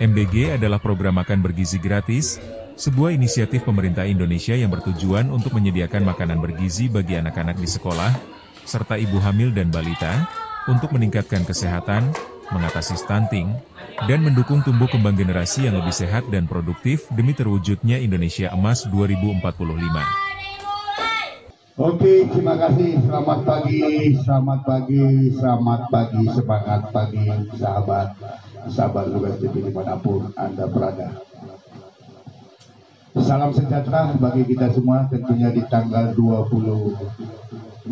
MBG adalah program makan bergizi gratis, sebuah inisiatif pemerintah Indonesia yang bertujuan untuk menyediakan makanan bergizi bagi anak-anak di sekolah, serta ibu hamil dan balita, untuk meningkatkan kesehatan, mengatasi stunting, dan mendukung tumbuh kembang generasi yang lebih sehat dan produktif demi terwujudnya Indonesia Emas 2045. Oke, terima kasih. Selamat pagi, selamat pagi, selamat pagi, semangat pagi, sahabat Lugas TV dimanapun Anda berada. Salam sejahtera bagi kita semua, tentunya di tanggal 24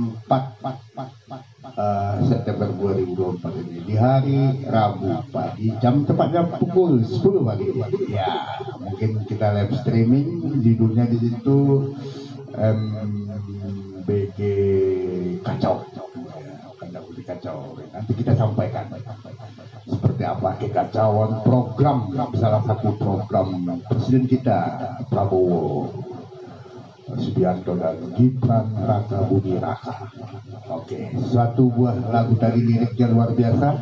September 2024 ini, di hari Rabu pagi, jam tepatnya pukul 10 pagi. Ya, mungkin kita live streaming, judulnya di situ MBG kacau, kacau. Nanti kita sampaikan seperti apa kekacauan program, salah satu program Presiden kita Prabowo Subianto dan Gibran Raka Buming Raka. Oke, suatu buah lagu tadi liriknya luar biasa,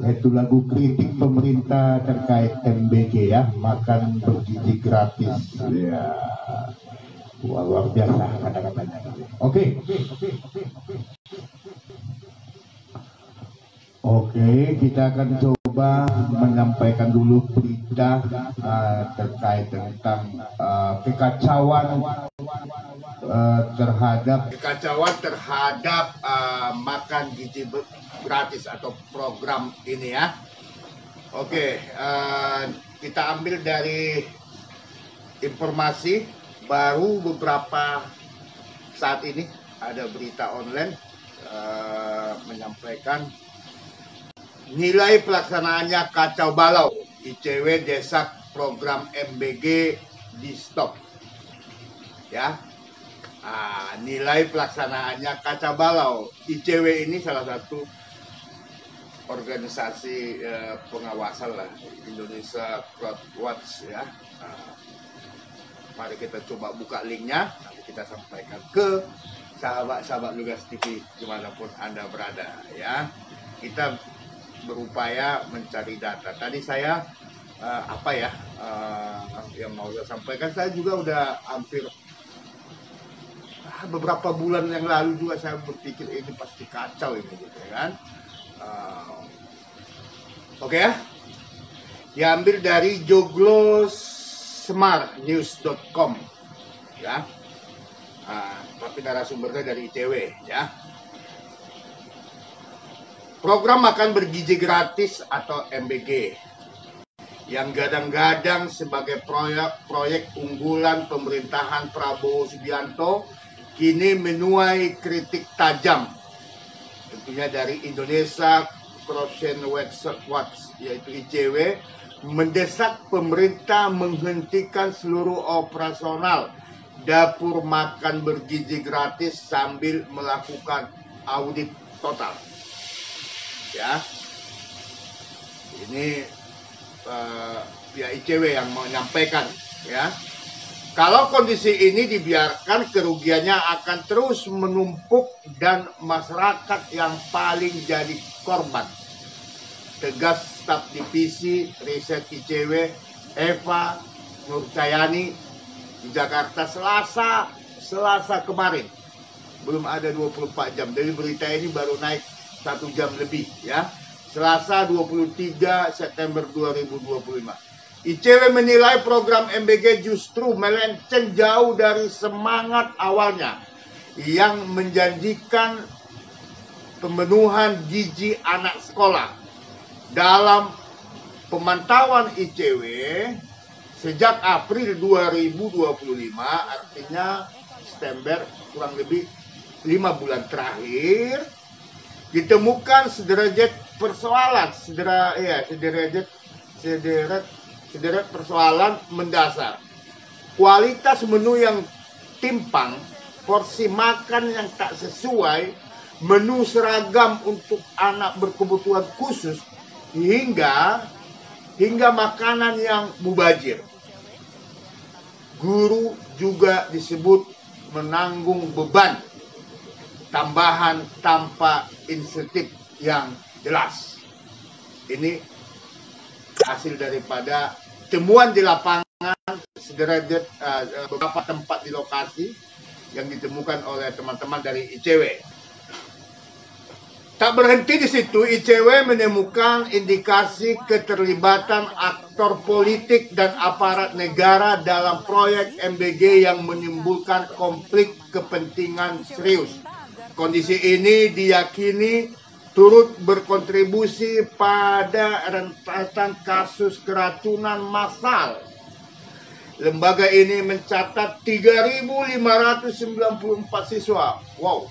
yaitu lagu kritik pemerintah terkait MBG ya, makan bergizi gratis. Ya. Wah, luar biasa kata-katanya. Oke, kita akan coba menyampaikan dulu berita terkait tentang kekacauan terhadap makan gizi gratis atau program ini ya. Oke, kita ambil dari informasi. Baru beberapa saat ini ada berita online menyampaikan nilai pelaksanaannya kacau balau, ICW desak program MBG di stop. Ya, nilai pelaksanaannya kacau balau. ICW ini salah satu organisasi pengawasan lah, Indonesia Fraud Watch ya. Mari kita coba buka linknya, nanti kita sampaikan ke sahabat-sahabat Lugas TV dimanapun Anda berada ya. Kita berupaya mencari data. Tadi saya yang mau saya sampaikan, saya juga udah hampir beberapa bulan yang lalu juga saya berpikir ini pasti kacau ini gitu kan. Oke ya, diambil dari joglosmartnews.com ya, tapi narasumbernya dari ICW ya. Program makan bergizi gratis atau MBG yang gadang-gadang sebagai proyek unggulan pemerintahan Prabowo Subianto kini menuai kritik tajam, tentunya dari Indonesia Corruption Watch yaitu ICW, mendesak pemerintah menghentikan seluruh operasional dapur makan bergizi gratis sambil melakukan audit total. Ya, ini pihak ICW yang menyampaikan ya. Kalau kondisi ini dibiarkan, kerugiannya akan terus menumpuk dan masyarakat yang paling jadi korban. Tegas staf divisi riset ICW Eva Nurcayani di Jakarta Selasa kemarin. Belum ada 24 jam. Dari berita ini baru naik 1 jam lebih ya. Selasa 23 September 2025. ICW menilai program MBG justru melenceng jauh dari semangat awalnya yang menjanjikan pemenuhan gizi anak sekolah. Dalam pemantauan ICW sejak April 2025, artinya September, kurang lebih 5 bulan terakhir, ditemukan sederajat persoalan mendasar. Kualitas menu yang timpang, porsi makan yang tak sesuai, menu seragam untuk anak berkebutuhan khusus, hingga makanan yang mubazir. Guru juga disebut menanggung beban tambahan tanpa insentif yang jelas. Ini hasil daripada temuan di lapangan sederajat beberapa tempat di lokasi yang ditemukan oleh teman-teman dari ICW. Tak berhenti di situ, ICW menemukan indikasi keterlibatan aktor politik dan aparat negara dalam proyek MBG yang menimbulkan konflik kepentingan serius. Kondisi ini diyakini turut berkontribusi pada rentetan kasus keracunan massal. Lembaga ini mencatat 3.594 siswa. Wow,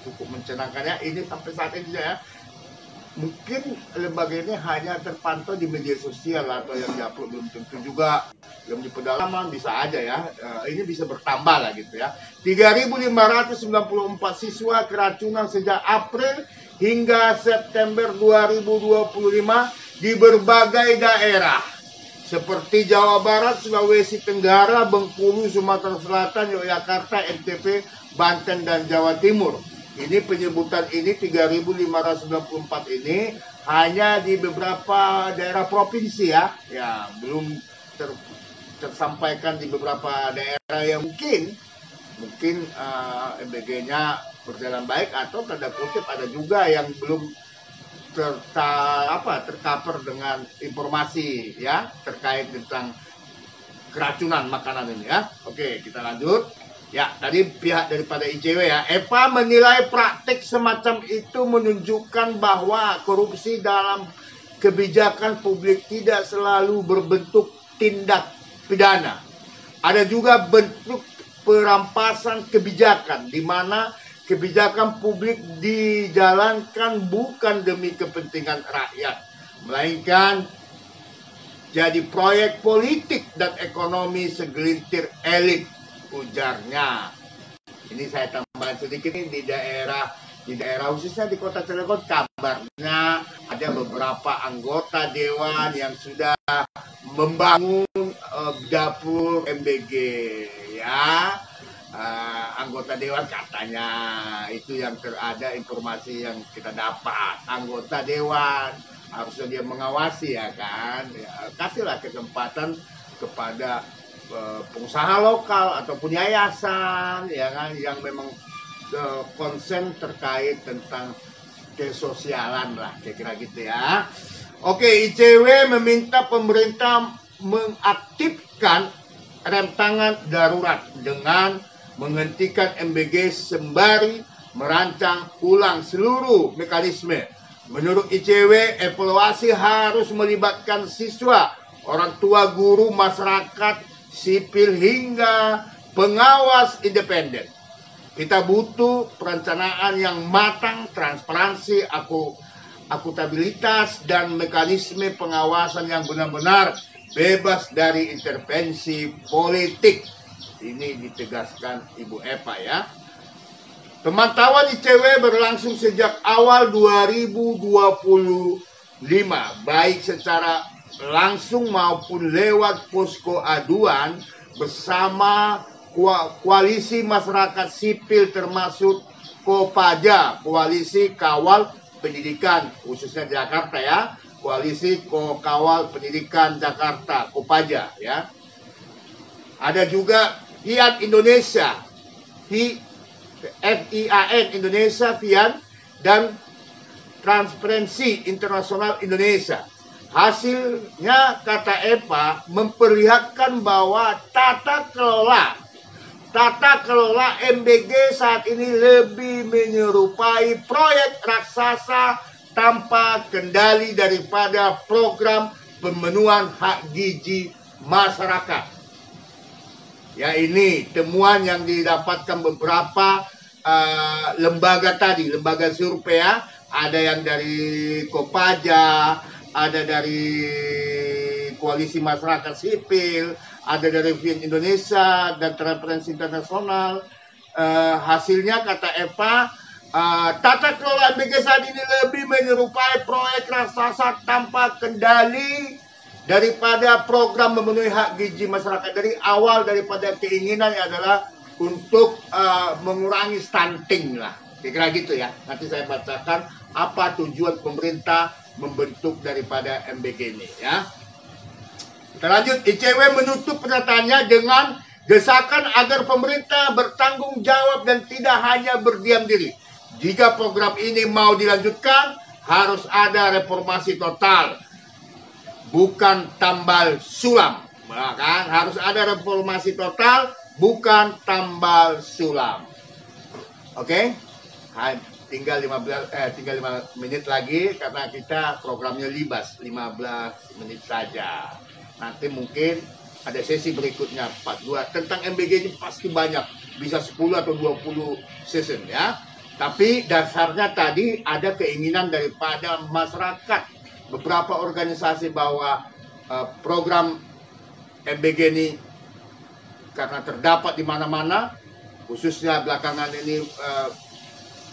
cukup mencenangkan ya. Ini sampai saat ini ya. Mungkin lembaga ini hanya terpantau di media sosial atau yang diupload, belum tentu juga yang di pedalaman, bisa aja ya. Ini bisa bertambah lah gitu ya. 3.594 siswa keracunan sejak April hingga September 2025 di berbagai daerah seperti Jawa Barat, Sulawesi Tenggara, Bengkulu, Sumatera Selatan, Yogyakarta, NTB, Banten, dan Jawa Timur. Ini penyebutan ini 3.594 ini hanya di beberapa daerah provinsi ya. Ya, belum tersampaikan di beberapa daerah yang mungkin MBG-nya berjalan baik atau tanda kutip ada juga yang belum tercover dengan informasi ya terkait tentang keracunan makanan ini ya. Oke, kita lanjut. Ya, tadi pihak daripada ICW ya, EPA menilai praktik semacam itu menunjukkan bahwa korupsi dalam kebijakan publik tidak selalu berbentuk tindak pidana. Ada juga bentuk perampasan kebijakan, di mana kebijakan publik dijalankan bukan demi kepentingan rakyat, melainkan jadi proyek politik dan ekonomi segelintir elit, ujarnya. Ini saya tambahkan sedikit di daerah khususnya di Kota Cilegon, kabarnya ada beberapa anggota dewan yang sudah membangun dapur MBG ya. Anggota dewan katanya itu yang ada informasi yang kita dapat. Anggota dewan harusnya dia mengawasi ya kan, ya, kasihlah kesempatan kepada pengusaha lokal ataupun yayasan ya kan yang memang konsen terkait tentang kesosialan lah kira-kira gitu ya. Oke, ICW meminta pemerintah mengaktifkan rem tangan darurat dengan menghentikan MBG sembari merancang ulang seluruh mekanisme. Menurut ICW, evaluasi harus melibatkan siswa, orang tua, guru, masyarakat sipil hingga pengawas independen. Kita butuh perencanaan yang matang, transparansi, akuntabilitas, dan mekanisme pengawasan yang benar-benar bebas dari intervensi politik. Ini ditegaskan Ibu Eva ya. Pemantauan ICW berlangsung sejak awal 2025, baik secara langsung maupun lewat posko aduan bersama koalisi masyarakat sipil termasuk Kopaja, Koalisi Kawal Pendidikan khususnya Jakarta ya, Koalisi Kawal Pendidikan Jakarta, Kopaja ya. Ada juga FIAN Indonesia, FIAN Indonesia, FIAN, dan Transparency International Indonesia. Hasilnya, kata Eva, memperlihatkan bahwa tata kelola MBG saat ini lebih menyerupai proyek raksasa tanpa kendali daripada program pemenuhan hak gizi masyarakat. Ya, ini temuan yang didapatkan beberapa lembaga tadi, lembaga survei ya. Ada yang dari Kopaja, ada dari Koalisi Masyarakat Sipil, ada dari FIAN Indonesia dan Transparency International. Hasilnya, kata Eva, tata kelola MBG saat ini lebih menyerupai proyek raksasa tanpa kendali daripada program memenuhi hak gizi masyarakat. Dari awal daripada keinginannya adalah untuk mengurangi stunting lah, kira-kira gitu ya. Nanti saya bacakan apa tujuan pemerintah membentuk daripada MBG ini ya. Kita lanjut. ICW menutup pernyataannya dengan desakan agar pemerintah bertanggung jawab dan tidak hanya berdiam diri. Jika program ini mau dilanjutkan, harus ada reformasi total, bukan tambal sulam. Nah, kan? Harus ada reformasi total, bukan tambal sulam. Oke? Tinggal 5 menit lagi karena kita programnya libas 15 menit saja. Nanti mungkin ada sesi berikutnya part 2 tentang MBG ini pasti banyak, bisa 10 atau 20 session ya. Tapi dasarnya tadi ada keinginan daripada masyarakat, beberapa organisasi bahwa program MBG ini karena terdapat di mana-mana, khususnya belakangan ini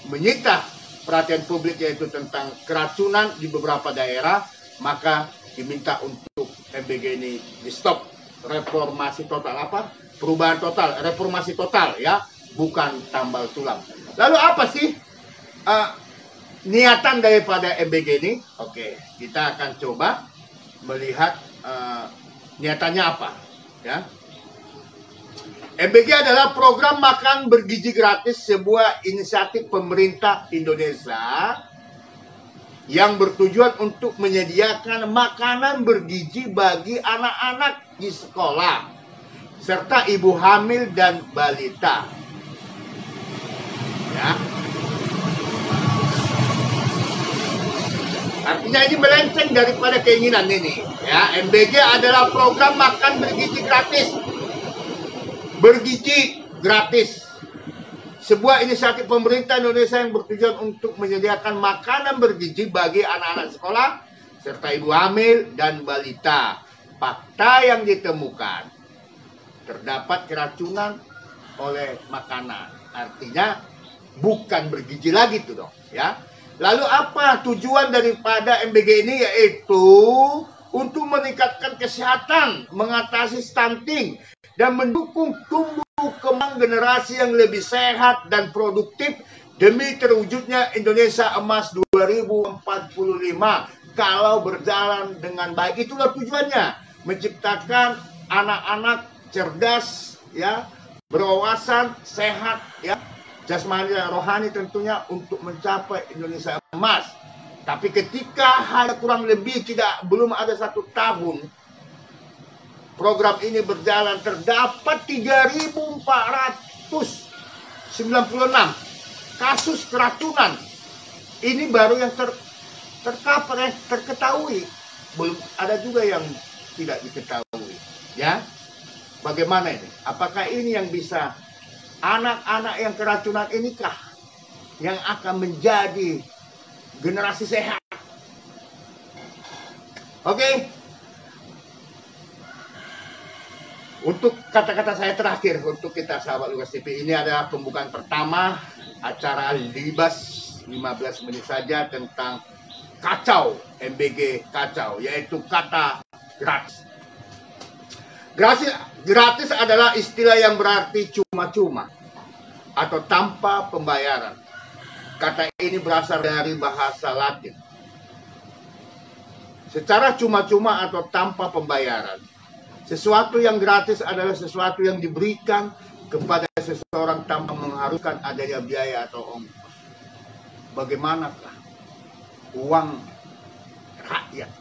menyita perhatian publik yaitu tentang keracunan di beberapa daerah, maka diminta untuk MBG ini di stop. Reformasi total apa? Perubahan total, reformasi total ya, bukan tambal sulam. Lalu apa sih niatan daripada MBG ini? Oke, kita akan coba melihat niatannya apa ya. MBG adalah program makan bergizi gratis, sebuah inisiatif pemerintah Indonesia yang bertujuan untuk menyediakan makanan bergizi bagi anak-anak di sekolah, serta ibu hamil dan balita. Ya. Artinya ini melenceng daripada keinginan ini. Ya, MBG adalah program makan bergizi gratis. Bergizi gratis. Sebuah inisiatif pemerintah Indonesia yang bertujuan untuk menyediakan makanan bergizi bagi anak-anak sekolah serta ibu hamil dan balita. Fakta yang ditemukan, terdapat keracunan oleh makanan. Artinya bukan bergizi lagi tuh dong, ya. Lalu apa tujuan daripada MBG ini? Yaitu untuk meningkatkan kesehatan, mengatasi stunting, dan mendukung tumbuh kembang generasi yang lebih sehat dan produktif demi terwujudnya Indonesia Emas 2045 kalau berjalan dengan baik. Itulah tujuannya, menciptakan anak-anak cerdas, ya, berwawasan, sehat, ya, jasmani dan rohani tentunya untuk mencapai Indonesia Emas. Tapi ketika hanya kurang lebih belum ada 1 tahun program ini berjalan, terdapat 3.496 kasus keracunan. Ini baru yang terketahui. Belum ada juga yang tidak diketahui. Ya, bagaimana ini? Apakah ini yang bisa, anak-anak yang keracunan inikah yang akan menjadi generasi sehat? Oke. Untuk kata-kata saya terakhir untuk kita sahabat Lukas TV, ini adalah pembukaan pertama acara Libas 15 menit saja tentang kacau, MBG kacau, yaitu kata gratis. Gratis adalah istilah yang berarti cuma-cuma atau tanpa pembayaran. Kata ini berasal dari bahasa Latin. Secara cuma-cuma atau tanpa pembayaran, sesuatu yang gratis adalah sesuatu yang diberikan kepada seseorang tanpa mengharuskan adanya biaya atau ongkos. Bagaimanakah uang rakyat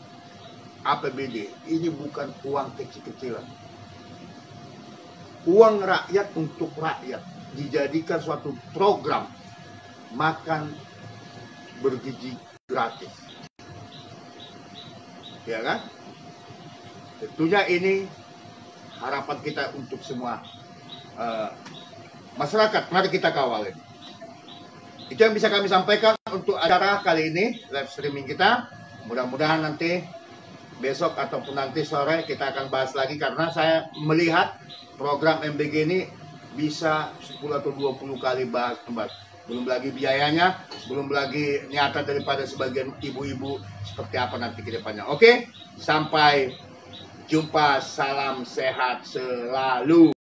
APBD ini bukan uang kecil-kecilan. Uang rakyat untuk rakyat dijadikan suatu program makan bergizi gratis. Ya kan? Tentunya ini harapan kita untuk semua masyarakat. Mari kita kawal ini. Itu yang bisa kami sampaikan untuk acara kali ini, live streaming kita. Mudah-mudahan nanti besok ataupun nanti sore kita akan bahas lagi, karena saya melihat program MBG ini bisa 10 atau 20 kali bahas. Belum lagi biayanya, belum lagi niatan daripada sebagian ibu-ibu seperti apa nanti ke depannya. Oke, sampai jumpa, salam sehat selalu.